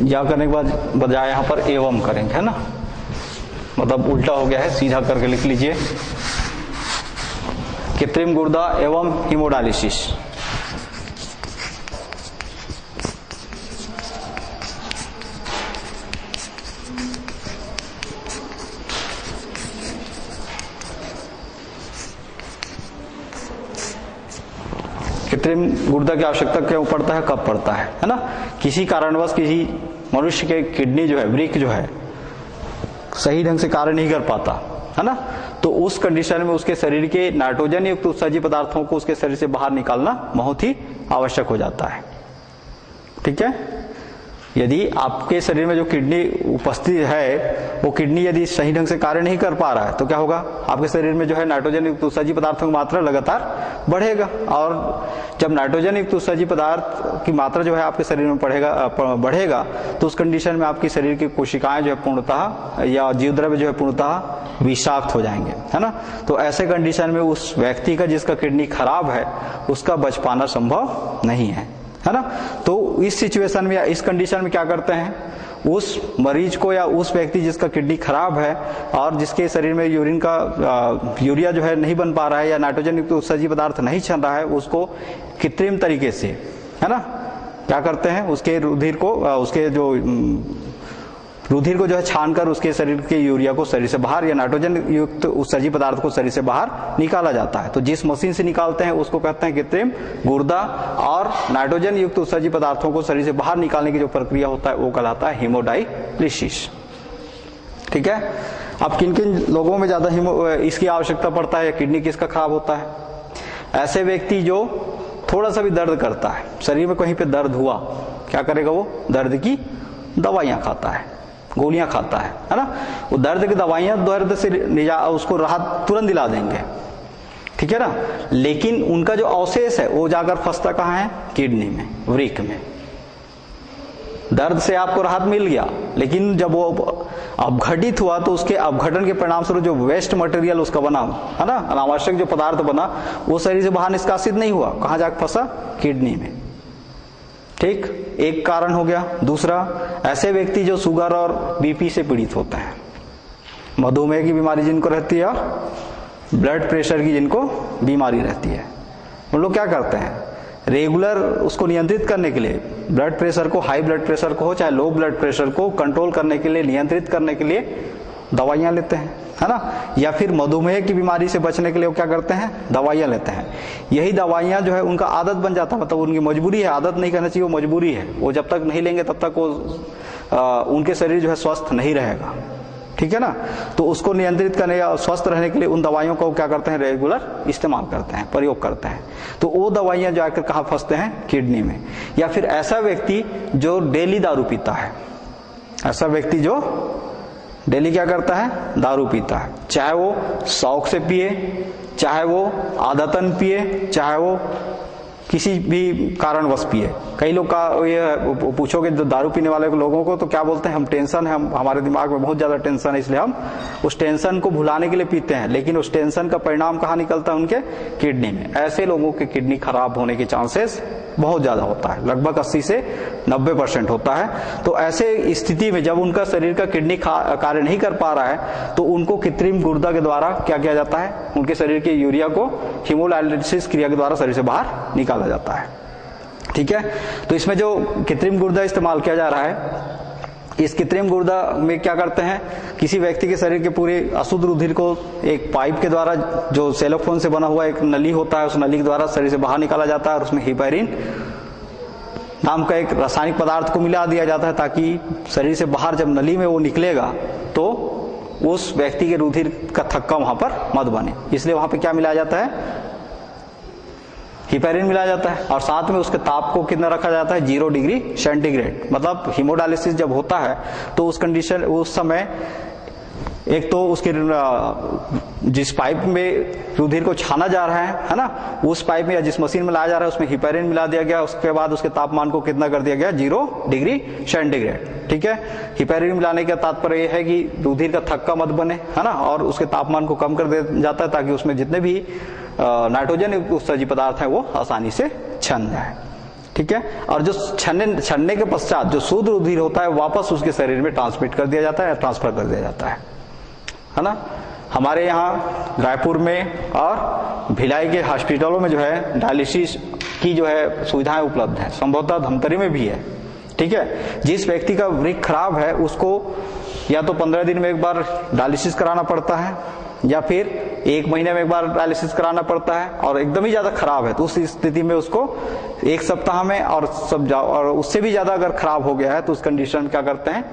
Speaker 1: या करने के बाद बजाय यहां पर एवं करेंगे, है ना, मतलब उल्टा हो गया है, सीधा करके लिख लीजिए। कृत्रिम गुर्दा एवं हीमोडायलिसिस। कृत्रिम गुर्दा की आवश्यकता क्यों पड़ता है? कब पड़ता है ना। किसी कारणवश किसी मनुष्य के किडनी जो है, वृक्क जो है, सही ढंग से कार्य नहीं कर पाता, है ना, तो उस कंडीशन में उसके शरीर के नाइट्रोजन युक्त उत्सर्जी पदार्थों को उसके शरीर से बाहर निकालना बहुत ही आवश्यक हो जाता है। ठीक है, यदि आपके शरीर में जो किडनी उपस्थित है वो किडनी यदि सही ढंग से कार्य नहीं कर पा रहा है तो क्या होगा? आपके शरीर में जो है नाइट्रोजन युक्त उत्सर्जी पदार्थों की मात्रा लगातार बढ़ेगा, और जब नाइट्रोजन युक्त उत्सर्जी पदार्थ की मात्रा जो है आपके शरीर में बढ़ेगा तो उस कंडीशन में आपकी शरीर की कोशिकाएं जो है पूर्णतः, या जीवद्रव्य जो है पूर्णतः विषाक्त हो जाएंगे, है ना। तो ऐसे कंडीशन में उस व्यक्ति का जिसका किडनी खराब है उसका बच पाना संभव नहीं है ना। तो इस सिचुएशन में या इस कंडीशन में क्या करते हैं? उस मरीज को या उस व्यक्ति जिसका किडनी खराब है और जिसके शरीर में यूरिन का यूरिया जो है नहीं बन पा रहा है या नाइट्रोजन युक्त उत्सर्जी पदार्थ नहीं चल रहा है, उसको कृत्रिम तरीके से, है ना, क्या करते हैं, उसके रुधिर को उसके जो रुधिर को जो है छानकर उसके शरीर के यूरिया को शरीर से बाहर या नाइट्रोजन युक्त उत्सर्जी पदार्थ को शरीर से बाहर निकाला जाता है। तो जिस मशीन से निकालते हैं उसको कहते हैं कृत्रिम गुर्दा, और नाइट्रोजन युक्त उत्सर्जी पदार्थों को शरीर से बाहर निकालने की जो प्रक्रिया होता है वो कहलाता है हीमोडायलिसिस। ठीक है। अब किन किन लोगों में ज्यादा इसकी आवश्यकता पड़ता है या किडनी किसका खराब होता है? ऐसे व्यक्ति जो थोड़ा सा भी दर्द करता है, शरीर में कहीं पे दर्द हुआ, क्या करेगा वो? दर्द की दवाइयां खाता है, गोलियां खाता है ना। वो दर्द की दवाइयां दर्द से उसको राहत तुरंत दिला देंगे, ठीक है ना। लेकिन उनका जो अवशेष है वो जाकर फंसता कहाँ है? किडनी में, वृक्क में। दर्द से आपको राहत मिल गया, लेकिन जब वो अपघटित हुआ तो उसके अपघटन के परिणाम स्वरूप जो वेस्ट मटेरियल उसका बना, है ना, अनावश्यक जो पदार्थ बना, वो शरीर से बाहर निष्कासित नहीं हुआ, कहाँ जाकर फंसा? किडनी में। ठीक, एक कारण हो गया। दूसरा, ऐसे व्यक्ति जो शुगर और बीपी से पीड़ित होते हैं, मधुमेह की बीमारी जिनको रहती है और ब्लड प्रेशर की जिनको बीमारी रहती है, उन लोग क्या करते हैं? रेगुलर उसको नियंत्रित करने के लिए, ब्लड प्रेशर को, हाई ब्लड प्रेशर को हो चाहे लो ब्लड प्रेशर को कंट्रोल करने के लिए, नियंत्रित करने के लिए दवाइयां लेते हैं, है ना। या फिर मधुमेह की बीमारी से बचने के लिए वो क्या करते हैं? दवाइयां लेते हैं। यही दवाइयां जो है उनका आदत बन जाता है, मतलब उनकी मजबूरी है, आदत नहीं करना चाहिए, वो मजबूरी है। वो जब तक नहीं लेंगे तब तक वो उनके शरीर जो है स्वस्थ नहीं रहेगा, ठीक है ना। तो उसको नियंत्रित करने या स्वस्थ रहने के लिए उन दवाइयों को क्या करते हैं? रेगुलर इस्तेमाल करते हैं, प्रयोग करते हैं। तो वो दवाइयां जाकर कहाँ फंसते हैं? किडनी में। या फिर ऐसा व्यक्ति जो डेली दारू पीता है, ऐसा व्यक्ति जो डेली क्या करता है? दारू पीता है, चाहे वो शौक से पिए, चाहे वो आदतन पिए, चाहे वो किसी भी कारणवश पिए। कई लोग का ये पूछोगे जो दारू पीने वाले लोगों को तो क्या बोलते हैं? हम टेंशन है, हमारे दिमाग में बहुत ज्यादा टेंशन है, इसलिए हम उस टेंशन को भुलाने के लिए पीते हैं। लेकिन उस टेंशन का परिणाम कहाँ निकलता है? उनके किडनी में। ऐसे लोगों के किडनी खराब होने के चांसेस बहुत ज्यादा होता है, लगभग 80 से 90% होता है। तो ऐसे स्थिति में जब उनका शरीर का किडनी कार्य नहीं कर पा रहा है तो उनको कृत्रिम गुर्दा के द्वारा क्या किया जाता है? उनके शरीर के यूरिया को हीमोडायलिसिस क्रिया के द्वारा शरीर से बाहर निकाला जाता है, ठीक है। तो इसमें जो कृत्रिम गुर्दा इस्तेमाल किया जा रहा है, इस कृत्रिम गुर्दा में क्या करते हैं? किसी व्यक्ति के शरीर के पूरे अशुद्ध रुधिर को एक पाइप के द्वारा, जो सेलोफोन से बना हुआ एक नली होता है, उस नली के द्वारा शरीर से बाहर निकाला जाता है और उसमें हिपैरिन नाम का एक रासायनिक पदार्थ को मिला दिया जाता है, ताकि शरीर से बाहर जब नली में वो निकलेगा तो उस व्यक्ति के रुधिर का थक्का वहां पर मत बने। इसलिए वहां पर क्या मिलाया जाता है? हिपैरिन मिलाया जाता है। और साथ में उसके ताप को कितना रखा जाता है? 0 डिग्री सेंटीग्रेड। मतलब हीमोडायलिसिस जब होता है तो उस कंडीशन, उस समय एक तो उसके जिस पाइप में रुधिर को छाना जा रहा है ना, उस पाइप में या जिस मशीन में लाया जा रहा है उसमें हिपैरिन मिला दिया गया। उसके बाद उसके तापमान को कितना कर दिया गया? 0 डिग्री सेंटीग्रेड, ठीक है। हिपैरिन मिलाने का तात्पर्य यह है कि रुधिर का थक्का मत बने, है ना, और उसके तापमान को कम कर दिया जाता है ताकि उसमें जितने भी नाइट्रोजन उत्सर्जी पदार्थ है वो आसानी से छन जाए, ठीक है। और जो छनने के पश्चात जो शुद्ध रुधिर होता है वापस उसके शरीर में ट्रांसमिट कर दिया जाता है, ट्रांसफर कर दिया जाता है ना। हमारे यहाँ रायपुर में और भिलाई के हॉस्पिटलों में जो है डायलिसिस की जो है सुविधाएं उपलब्ध है, संभवतः धमतरी में भी है, ठीक है। जिस व्यक्ति का वृक्क खराब है उसको या तो 15 दिन में एक बार डायलिसिस कराना पड़ता है या फिर 1 महीने में एक बार डायलिसिस कराना पड़ता है, और एकदम ही ज्यादा खराब है तो उस स्थिति में उसको 1 सप्ताह में और उससे भी ज्यादा अगर खराब हो गया है तो उस कंडीशन में क्या करते हैं?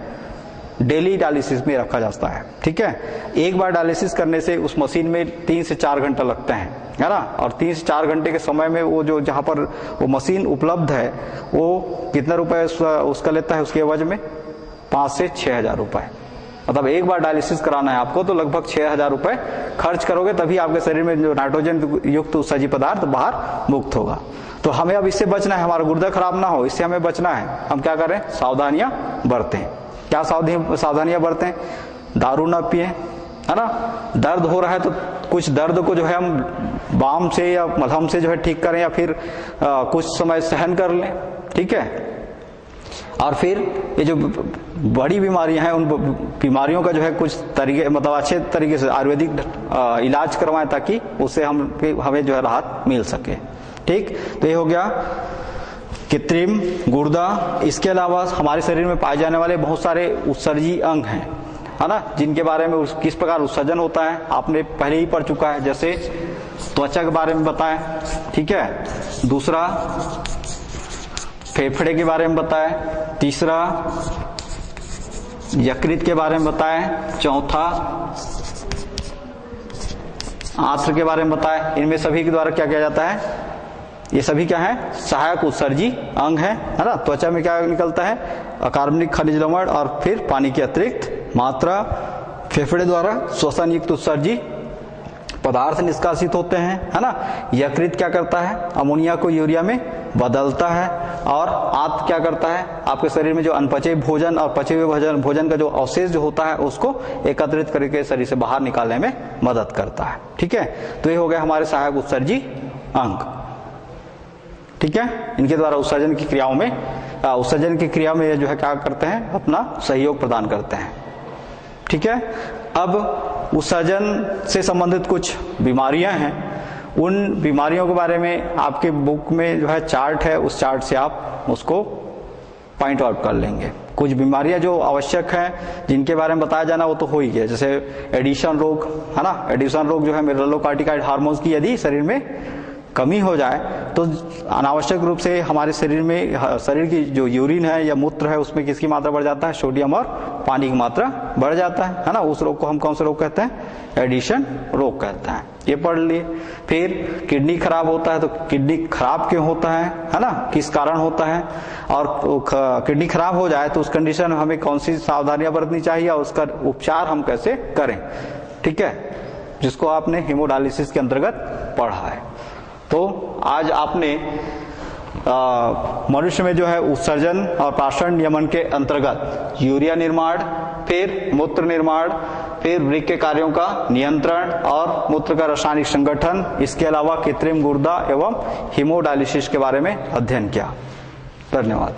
Speaker 1: डेली डायलिसिस में रखा जाता है, ठीक है। एक बार डायलिसिस करने से उस मशीन में 3 से 4 घंटा लगते हैं, है ना। और 3 से 4 घंटे के समय में वो जो जहां पर वो मशीन उपलब्ध है वो कितना रुपए उसका लेता है? उसके एवज में 5 से 6 हजार रुपए। मतलब एक बार डायलिसिस कराना है आपको तो लगभग 6 हजार रुपए खर्च करोगे, तभी आपके शरीर में जो नाइट्रोजन युक्त उत्सर्जी पदार्थ बाहर मुक्त होगा। तो हमें अब इससे बचना है, हमारा गुर्दा खराब ना हो, इससे हमें बचना है। हम क्या करें? सावधानियां बरतें। क्या सावधानियां बरतें? दारू ना पिए, है ना। दर्द हो रहा है तो कुछ दर्द को जो है हम बाम से या मलहम से जो है ठीक करें, या फिर कुछ समय सहन कर लें, ठीक है। और फिर ये जो बड़ी बीमारियां हैं उन बीमारियों का जो है कुछ तरीके मतलब अच्छे तरीके से आयुर्वेदिक इलाज करवाएं ताकि उससे हमें जो है राहत मिल सके। ठीक, तो ये हो गया कृत्रिम गुर्दा। इसके अलावा हमारे शरीर में पाए जाने वाले बहुत सारे उत्सर्जी अंग हैं, है ना, जिनके बारे में किस प्रकार उत्सर्जन होता है आपने पहले ही पढ़ चुका है। जैसे त्वचा के बारे में बताएं, ठीक है, दूसरा फेफड़े के बारे में बताएं, तीसरा यकृत के बारे में बताएं, चौथा आंत्र के बारे में बताएं। इनमें सभी के द्वारा क्या किया जाता है, ये सभी क्या है, सहायक उत्सर्जी अंग है ना। त्वचा में क्या निकलता है, अकार्बनिक खनिज लवण और फिर पानी की अतिरिक्त मात्रा। फेफड़े द्वारा श्वसन युक्त उत्सर्जी पदार्थ निष्कासित होते हैं, है ना। यकृत क्या करता है, अमोनिया को यूरिया में बदलता है। और आंत क्या करता है, आपके शरीर में जो अनपचे भोजन और पचे हुए भोजन का जो अवशेष जो होता है उसको एकत्रित करके शरीर से बाहर निकालने में मदद करता है। ठीक है, तो ये हो गया हमारे सहायक उत्सर्जी अंग। ठीक है, इनके द्वारा उत्सर्जन की क्रियाओं में उत्सर्जन की क्रिया में जो है क्या करते हैं, अपना सहयोग प्रदान करते हैं। ठीक है, अब उत्सर्जन से संबंधित कुछ बीमारियां हैं, उन बीमारियों के बारे में आपके बुक में जो है चार्ट है, उस चार्ट से आप उसको पॉइंट आउट कर लेंगे। कुछ बीमारियां जो आवश्यक हैं जिनके बारे में बताया जाना वो तो हो ही गया, जैसे एडिशन रोग, है ना। एडिशन रोग जो है मिनरलोकॉर्टिकॉइड हार्मोन्स की यदि शरीर में कमी हो जाए तो अनावश्यक रूप से हमारे शरीर में शरीर की जो यूरिन है या मूत्र है उसमें किसकी मात्रा बढ़ जाता है, सोडियम और पानी की मात्रा बढ़ जाता है ना। उस रोग को हम कौन सा रोग कहते हैं, एडिशन रोग कहते हैं। ये पढ़ लिए। फिर किडनी खराब होता है तो किडनी खराब क्यों होता है ना, किस कारण होता है, और किडनी खराब हो जाए तो उस कंडीशन में हमें कौन सी सावधानियां बरतनी चाहिए और उसका उपचार हम कैसे करें। ठीक है, जिसको आपने हीमोडायलिसिस के अंतर्गत पढ़ा है। तो आज आपने मनुष्य में जो है उत्सर्जन और प्राशरण नियमन के अंतर्गत यूरिया निर्माण, फिर मूत्र निर्माण, फिर वृक्क के कार्यों का नियंत्रण और मूत्र का रासायनिक संगठन, इसके अलावा कृत्रिम गुर्दा एवं हीमोडायलिसिस के बारे में अध्ययन किया। धन्यवाद।